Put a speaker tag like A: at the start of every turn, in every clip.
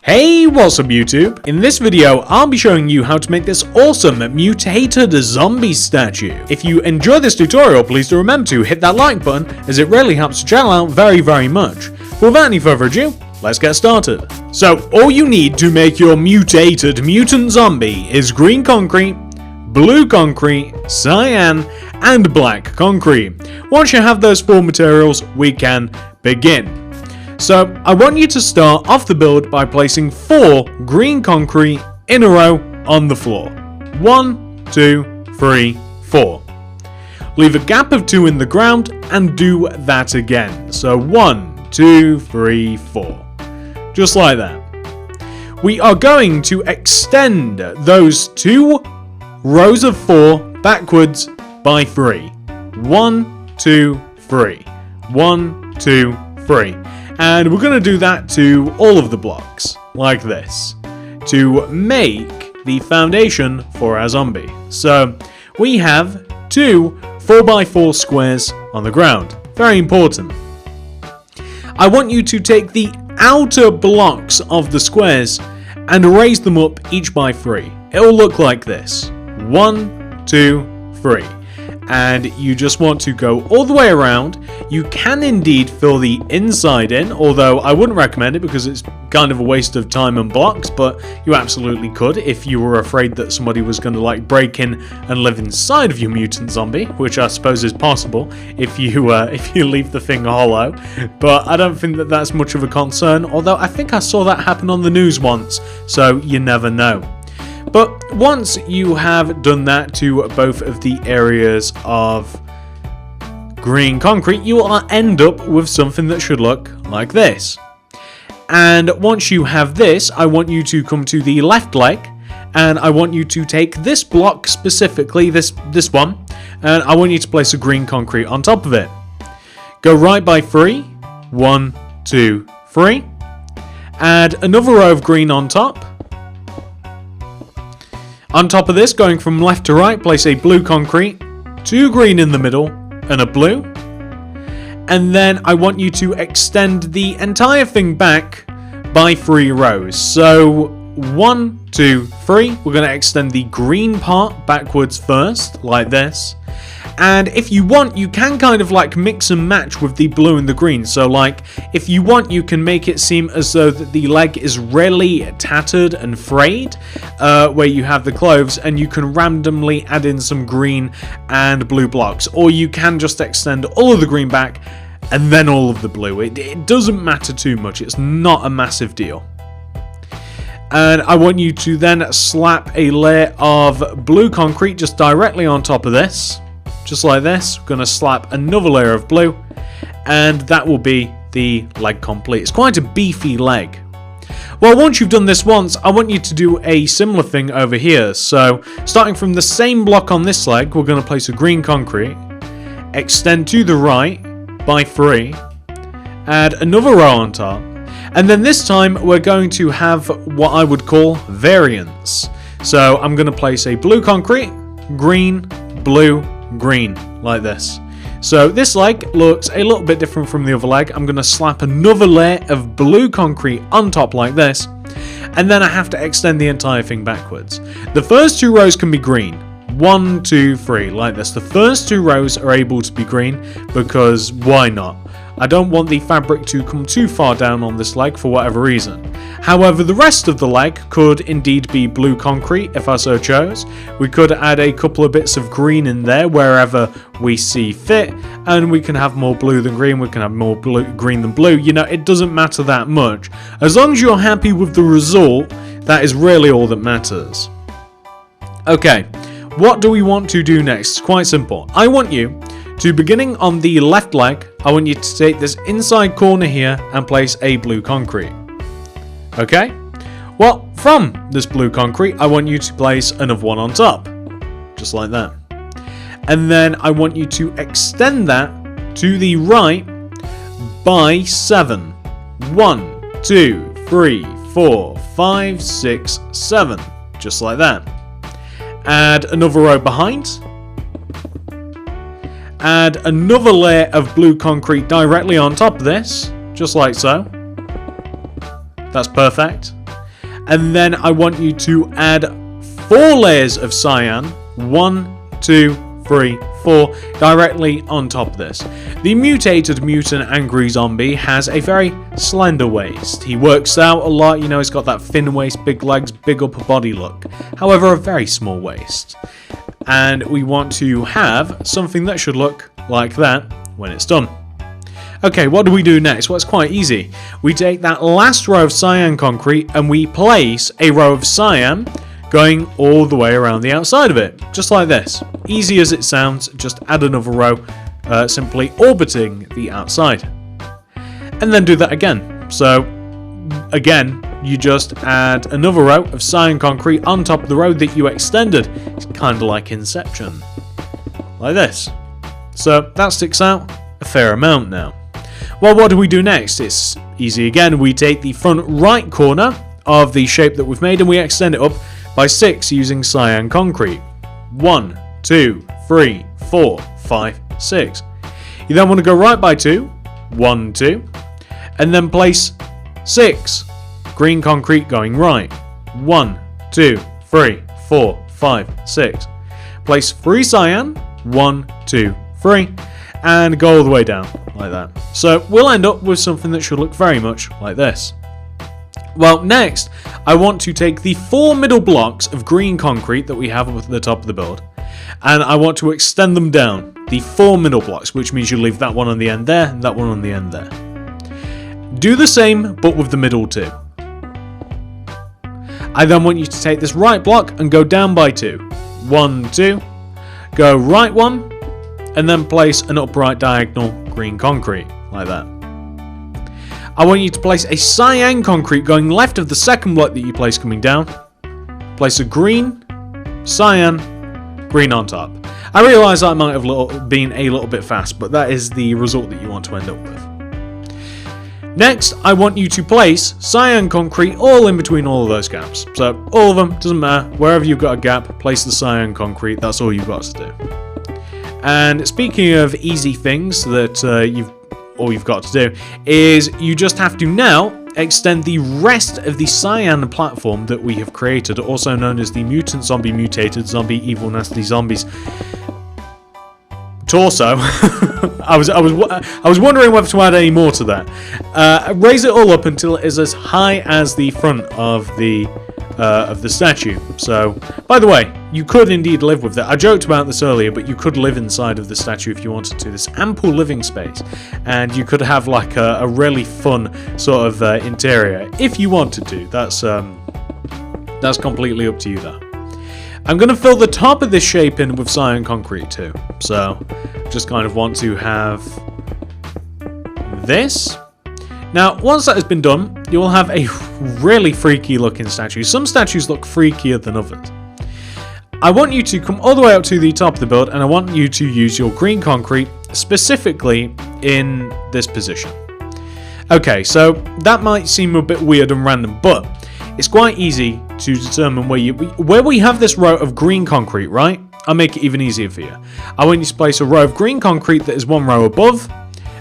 A: Hey, what's up YouTube? In this video, I'll be showing you how to make this awesome mutated zombie statue. If you enjoy this tutorial, please do remember to hit that like button, as it really helps the channel out very much. Without any further ado, let's get started. So, all you need to make your mutated mutant zombie is green concrete, blue concrete, cyan, and black concrete. Once you have those four materials, we can begin. So, I want you to start off the build by placing 4 green concrete in a row on the floor. 1, 2, 3, 4. Leave a gap of 2 in the ground and do that again. So 1, 2, 3, 4. Just like that. We are going to extend those 2 rows of 4 backwards by 3. 1, 2, 3. 1, 2, 3. And we're going to do that to all of the blocks, like this, to make the foundation for our zombie. So we have 2 4x4 squares on the ground. Very important. I want you to take the outer blocks of the squares and raise them up each by 3. It'll look like this. 1, 2, 3. And you just want to go all the way around. You can indeed fill the inside in, although I wouldn't recommend it because it's kind of a waste of time and blocks, but you absolutely could if you were afraid that somebody was going to break in and live inside of your mutant zombie, which I suppose is possible if you leave the thing hollow. But I don't think that that's much of a concern, although I think I saw that happen on the news once, so you never know. But once you have done that to both of the areas of green concrete, you will end up with something that should look like this. And once you have this, I want you to come to the left leg, and I want you to take this block specifically, this one, and I want you to place a green concrete on top of it. Go right by 3. 1, 2, 3. Add another row of green on top. On top of this, going from left to right, place a blue concrete, 2 green in the middle, and a blue. And then I want you to extend the entire thing back by 3 rows. So 1, 2, 3. We're going to extend the green part backwards first, like this. And if you want, you can kind of mix and match with the blue and the green. So if you want, you can make it seem as though that the leg is really tattered and frayed, where you have the clothes, and you can randomly add in some green and blue blocks. Or you can just extend all of the green back and then all of the blue. It doesn't matter too much. It's not a massive deal. And I want you to then slap a layer of blue concrete just directly on top of this. Just like this. We're going to slap another layer of blue, and that will be the leg complete. It's quite a beefy leg. Well, once you've done this once, I want you to do a similar thing over here. So, starting from the same block on this leg, we're going to place a green concrete, extend to the right by 3, add another row on top, and then this time we're going to have what I would call variants. So, I'm going to place a blue concrete, green, blue, green, like this. So this leg looks a little bit different from the other leg. I'm going to slap another layer of blue concrete on top like this, and then I have to extend the entire thing backwards. The first 2 rows can be green. 1, 2, 3, like this. The first 2 rows are able to be green because why not? I don't want the fabric to come too far down on this leg for whatever reason. However, the rest of the leg could indeed be blue concrete if I so chose. We could add a couple of bits of green in there wherever we see fit, and we can have more blue than green, we can have more green than blue. You know, it doesn't matter that much. As long as you're happy with the result, that is really all that matters. Okay, what do we want to do next? It's quite simple. I want you to, beginning on the left leg, I want you to take this inside corner here and place a blue concrete. Okay? Well, from this blue concrete, I want you to place another one on top. Just like that. And then I want you to extend that to the right by 7. 1, 2, 3, 4, 5, 6, 7. Just like that. Add another row behind. Add another layer of blue concrete directly on top of this, just like so. That's perfect. And then I want you to add 4 layers of cyan, 1, 2, 3, 4, directly on top of this. The mutated mutant angry zombie has a very slender waist. He works out a lot, you know, he's got that thin waist, big legs, big upper body look. However, a very small waist. And we want to have something that should look like that when it's done. Okay, what do we do next? Well, it's quite easy. We take that last row of cyan concrete and we place a row of cyan going all the way around the outside of it, just like this. Easy as it sounds, just add another row, simply orbiting the outside. And then do that again. So, again, you just add another row of cyan concrete on top of the row that you extended. It's kind of like Inception. Like this. So, that sticks out a fair amount now. Well, what do we do next? It's easy again. We take the front right corner of the shape that we've made and we extend it up by 6 using cyan concrete. 1, 2, 3, 4, 5, 6. You then want to go right by 2, 1, 2, and then place 6 green concrete going right. 1, 2, 3, 4, 5, 6. Place 3 cyan, 1, 2, 3, and go all the way down like that. So we'll end up with something that should look very much like this. Well, next, I want to take the 4 middle blocks of green concrete that we have at the top of the build, and I want to extend them down. The 4 middle blocks, which means you leave that one on the end there, and that one on the end there. Do the same, but with the middle 2. I then want you to take this right block and go down by 2. 1, 2, go right 1, and then place an upright diagonal green concrete, like that. I want you to place a cyan concrete going left of the second block that you place coming down. Place a green, cyan, green on top. I realise that might have been a little bit fast, but that is the result that you want to end up with. Next, I want you to place cyan concrete all in between all of those gaps. So, all of them, doesn't matter, wherever you've got a gap, place the cyan concrete, that's all you've got to do. And speaking of easy things that all you've got to do is you just have to now extend the rest of the cyan platform that we have created, also known as the mutant zombie mutated zombie evil nasty zombies torso. I was wondering whether to add any more to that. Raise it all up until it is as high as the front of the statue. So, by the way, you could indeed live with that. I joked about this earlier, but you could live inside of the statue if you wanted to. This ample living space, and you could have like a really fun sort of interior if you wanted to. That's completely up to you though. I'm going to fill the top of this shape in with cyan concrete too. So, just kind of want to have this. Now, once that has been done, you will have a really freaky looking statue. Some statues look freakier than others. I want you to come all the way up to the top of the build, and I want you to use your green concrete specifically in this position. Okay, so that might seem a bit weird and random, but it's quite easy to determine where we have this row of green concrete, right? I'll make it even easier for you. I want you to place a row of green concrete that is one row above,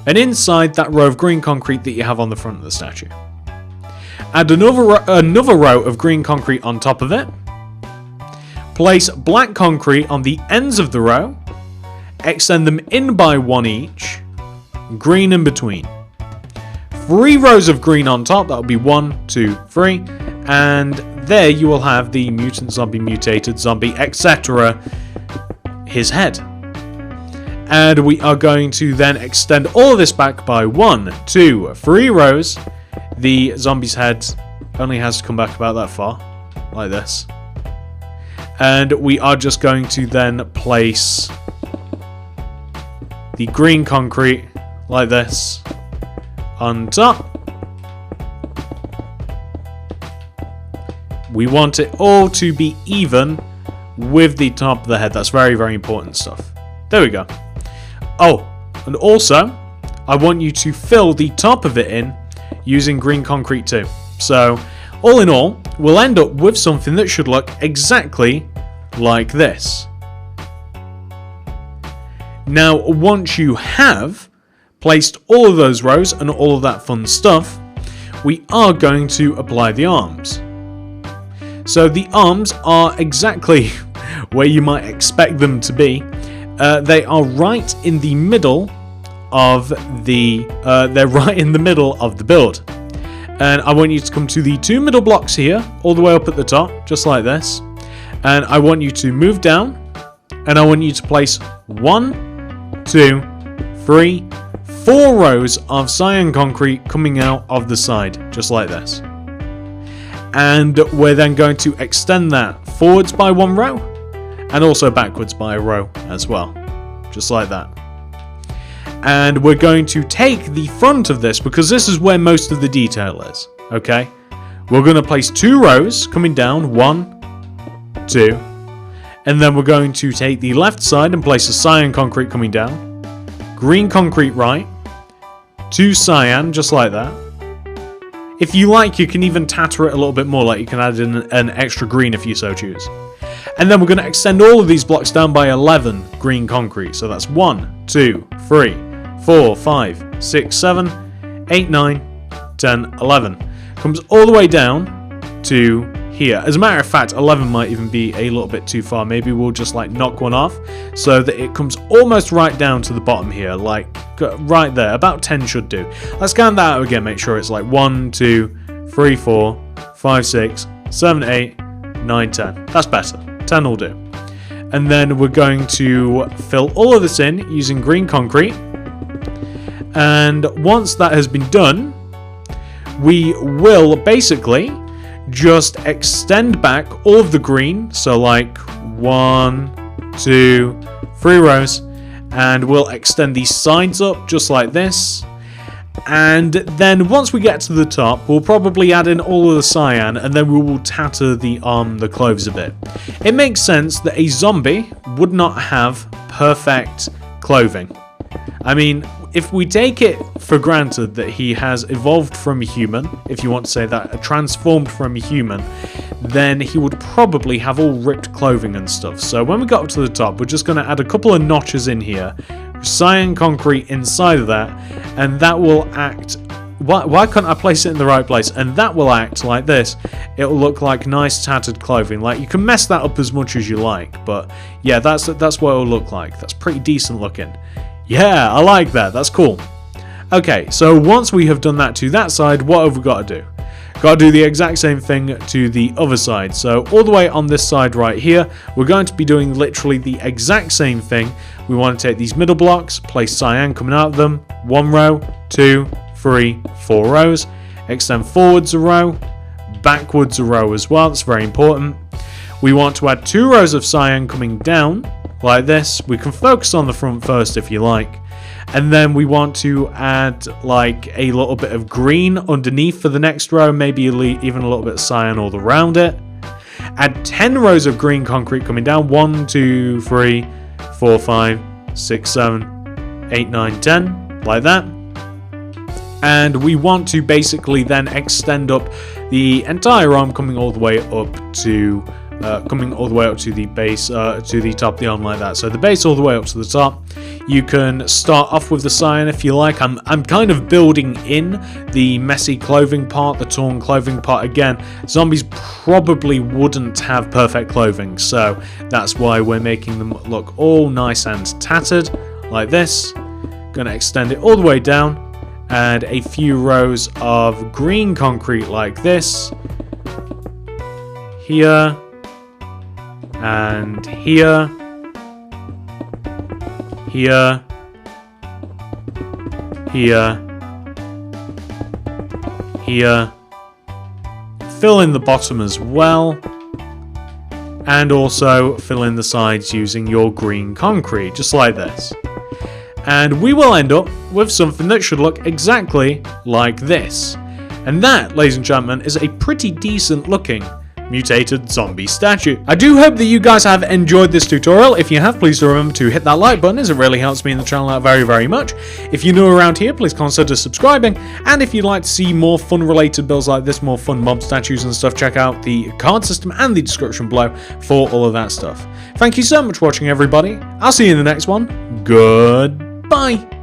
A: and inside that row of green concrete that you have on the front of the statue. Add another row of green concrete on top of it. Place black concrete on the ends of the row. Extend them in by 1 each. Green in between. 3 rows of green on top. That will be 1, 2, 3. And there you will have the mutant zombie, mutated zombie, etc. his head. And we are going to then extend all of this back by 1, 2, 3 rows. The zombie's head only has to come back about that far, like this. And we are just going to then place the green concrete, like this, on top. We want it all to be even with the top of the head. That's very, very important stuff. There we go. Oh, and also, I want you to fill the top of it in using green concrete too. So, all in all, we'll end up with something that should look exactly like this. Now, once you have placed all of those rows and all of that fun stuff, we are going to apply the arms. So the arms are exactly where you might expect them to be. They are right in the middle of the build. And I want you to come to the 2 middle blocks here, all the way up at the top, just like this. And I want you to move down, and I want you to place 1, 2, 3, 4 rows of cyan concrete coming out of the side, just like this. And we're then going to extend that forwards by 1 row, and also backwards by a row as well, just like that. And we're going to take the front of this, because this is where most of the detail is, okay? We're going to place 2 rows coming down, 1, 2, and then we're going to take the left side and place a cyan concrete coming down, green concrete right, 2 cyan, just like that. If you like, you can even tatter it a little bit more, like you can add in an extra green if you so choose. And then we're going to extend all of these blocks down by 11 green concrete. So that's 1, 2, 3, 4, 5, 6, 7, 8, 9, 10, 11. Comes all the way down to here. As a matter of fact, 11 might even be a little bit too far. Maybe we'll just like knock one off so that it comes almost right down to the bottom here, like right there. About 10 should do. Let's count that out again. Make sure it's like 1, 2, 3, 4, 5, 6, 7, 8, 9, 10. That's better. 10 will do. And then we're going to fill all of this in using green concrete. And once that has been done, we will basically just extend back all of the green. So like 1, 2, 3 rows. And we'll extend these sides up just like this. And then once we get to the top, we'll probably add in all of the cyan, and then we will tatter the clothes a bit. It makes sense that a zombie would not have perfect clothing. I mean, if we take it for granted that he has evolved from a human, if you want to say that, transformed from a human, then he would probably have all ripped clothing and stuff. So when we got up to the top, we're just going to add a couple of notches in here, cyan concrete inside of that, and that will act... Why can't I place it in the right place? And that will act like this. It will look like nice tattered clothing. Like, you can mess that up as much as you like, but yeah, that's what it will look like. That's pretty decent looking. Yeah, I like that. That's cool. Okay, so once we have done that to that side, what have we got to do? Got to do the exact same thing to the other side. So all the way on this side right here, we're going to be doing literally the exact same thing. We want to take these middle blocks, place cyan coming out of them, 1 row, 2, 3, 4 rows, extend forwards a row, backwards a row as well. That's very important. We want to add 2 rows of cyan coming down like this. We can focus on the front first if you like. And then we want to add like a little bit of green underneath for the next row, maybe even a little bit of cyan all around it. Add 10 rows of green concrete coming down, 1, 2, 3, 4, 5, 6, 7, 8, 9, 10, like that. And we want to basically then extend up the entire arm, coming all the way up to the base, to the top of the arm like that. So the base all the way up to the top. You can start off with the cyan if you like. I'm kind of building in the messy clothing part, the torn clothing part. Again, zombies probably wouldn't have perfect clothing, so that's why we're making them look all nice and tattered like this. Gonna extend it all the way down. Add a few rows of green concrete like this. Here. And here. Here. Here. Here. Fill in the bottom as well. And also fill in the sides using your green concrete, just like this. And we will end up with something that should look exactly like this. And that, ladies and gentlemen, is a pretty decent looking mutated zombie statue. I do hope that you guys have enjoyed this tutorial. If you have, please do remember to hit that like button, as it really helps me and the channel out very, very much. If you're new around here, please consider subscribing. And if you'd like to see more fun related builds like this, more fun mob statues and stuff, check out the card system and the description below for all of that stuff. Thank you so much for watching, everybody. I'll see you in the next one. Goodbye.